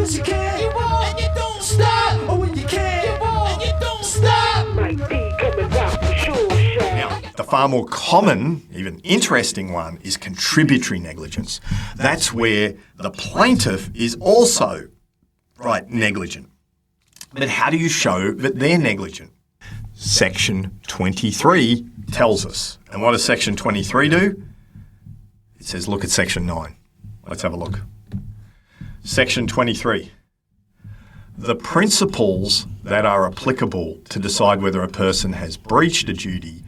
'Cause you can't, you won't, and you don't stop. Or when you can't, you won't, and you don't stop. Now, the far more common, even interesting one is contributory negligence. That's where the plaintiff is also, negligent. But how do you show that they're negligent? Section 23 tells us. And what does Section 23 do? It says, look at Section 9. Let's have a look. Section 23. The principles that are applicable to decide whether a person has breached a duty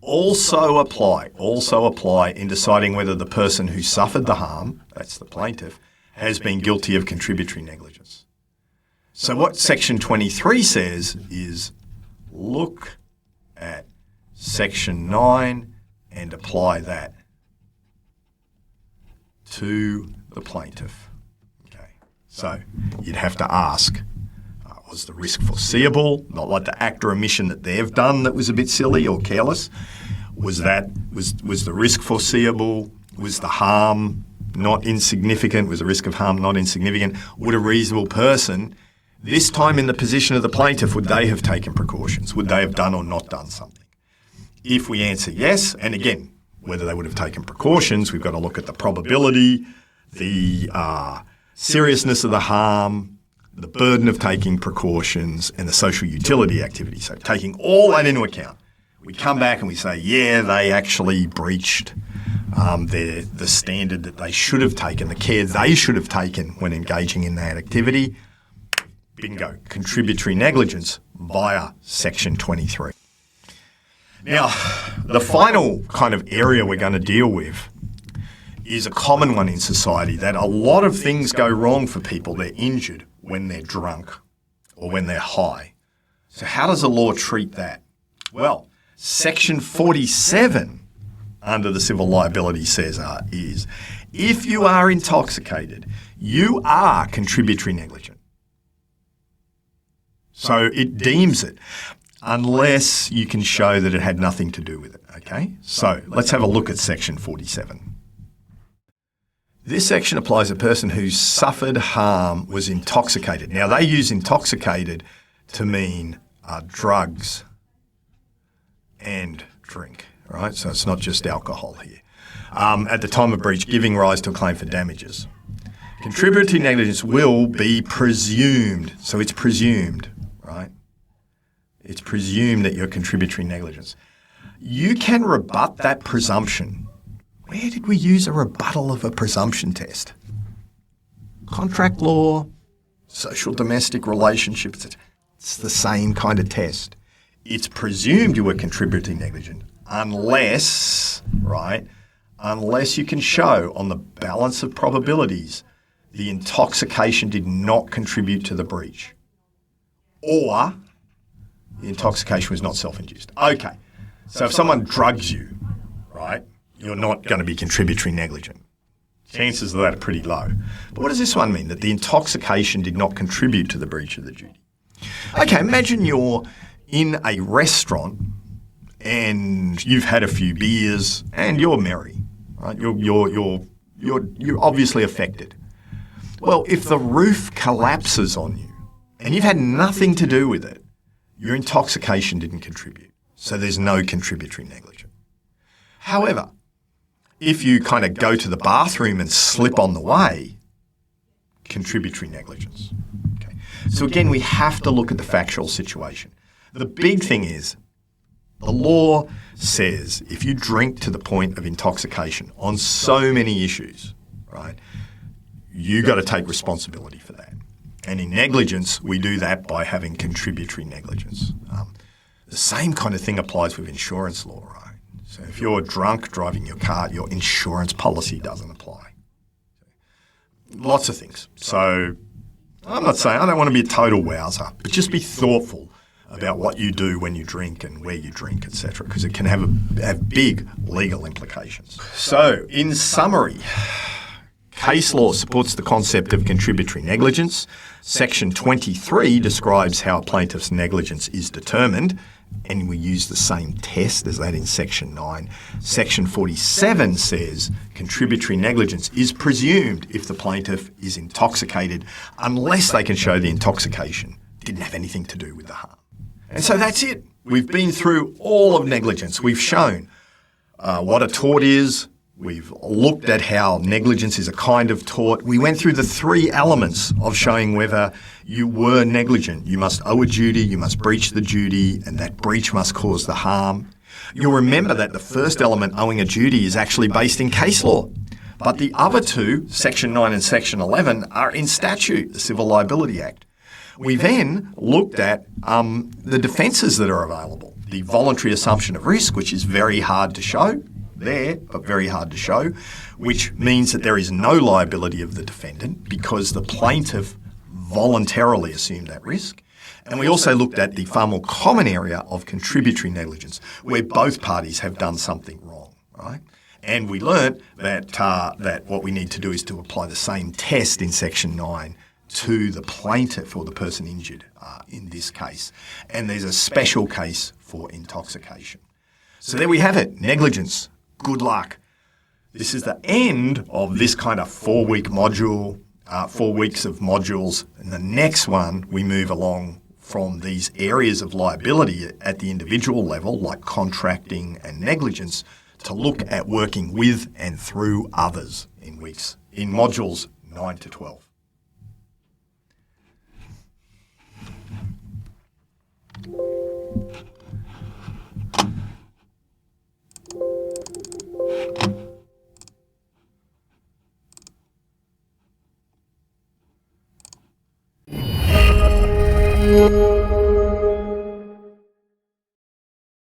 also apply in deciding whether the person who suffered the harm, that's the plaintiff, has been guilty of contributory negligence. So what Section 23 says is look at Section 9 and apply that to the plaintiff. Okay. So you'd have to ask, was the risk foreseeable? Not like the act or omission that they've done that was a bit silly or careless. Was the risk foreseeable? Was the harm not insignificant? Was the risk of harm not insignificant? Would a reasonable person, this time in the position of the plaintiff, would they have taken precautions? Would they have done or not done something? If we answer yes, and again, whether they would have taken precautions, we've got to look at the probability, the seriousness of the harm, the burden of taking precautions, and the social utility activity. So taking all that into account, we come back and we say, yeah, they actually breached the standard that they should have taken, the care they should have taken when engaging in that activity. Bingo, contributory negligence via Section 23. Now, the final kind of area we're going to deal with is a common one in society, that a lot of things go wrong for people. They're injured when they're drunk or when they're high. So how does the law treat that? Well, Section 47 under the civil liability says is if you are intoxicated, you are contributory negligent. So it deems it unless you can show that it had nothing to do with it, okay? So let's have a look at Section 47. This section applies to a person who suffered harm, was intoxicated. Now, they use intoxicated to mean drugs and drink, right? So it's not just alcohol here. At the time of breach, giving rise to a claim for damages. Contributory negligence will be presumed. So it's presumed, right? It's presumed that you're contributory negligence. You can rebut that presumption. Where did we use a rebuttal of a presumption test? Contract law, social domestic relationships, it's the same kind of test. It's presumed you were contributory negligent unless you can show on the balance of probabilities the intoxication did not contribute to the breach or the intoxication was not self-induced. Okay, so if someone drugs you, right, you're not going to be contributory negligent. Chances of that are pretty low. But what does this one mean? That the intoxication did not contribute to the breach of the duty. Okay, imagine you're in a restaurant and you've had a few beers and you're merry, right? You're obviously affected. Well, if the roof collapses on you and you've had nothing to do with it, your intoxication didn't contribute. So there's no contributory negligence. However, if you kind of go to the bathroom and slip on the way, contributory negligence. Okay. So again, we have to look at the factual situation. The big thing is the law says if you drink to the point of intoxication on so many issues, right, you got to take responsibility for that. And in negligence, we do that by having contributory negligence. The same kind of thing applies with insurance law, right? So if you're drunk driving your car, your insurance policy doesn't apply. Lots of things. So I'm not saying I don't want to be a total wowser, but just be thoughtful about what you do when you drink and where you drink, etc., because it can have big legal implications. So in summary, Case law supports the concept of contributory negligence. Section 23 describes how a plaintiff's negligence is determined, and we use the same test as that in Section 9. Section 47 says contributory negligence is presumed if the plaintiff is intoxicated unless they can show the intoxication didn't have anything to do with the harm. And so that's it. We've been through all of negligence. We've shown what a tort is. We've looked at how negligence is a kind of tort. We went through the 3 elements of showing whether you were negligent. You must owe a duty, you must breach the duty, and that breach must cause the harm. You'll remember that the first element, owing a duty, is actually based in case law. But the other 2, Section 9 and Section 11, are in statute, the Civil Liability Act. We then looked at the defences that are available. The voluntary assumption of risk, which is very hard to show, but very hard to show, which means that there is no liability of the defendant because the plaintiff voluntarily assumed that risk. And we also looked at the far more common area of contributory negligence, where both parties have done something wrong, right? And we learnt that what we need to do is to apply the same test in Section 9 to the plaintiff or the person injured in this case. And there's a special case for intoxication. So there we have it, negligence. Good luck. This is the end of this kind of 4-week module, 4 weeks of modules. And the next one, we move along from these areas of liability at the individual level, like contracting and negligence, to look at working with and through others in modules 9 to 12. Thank you.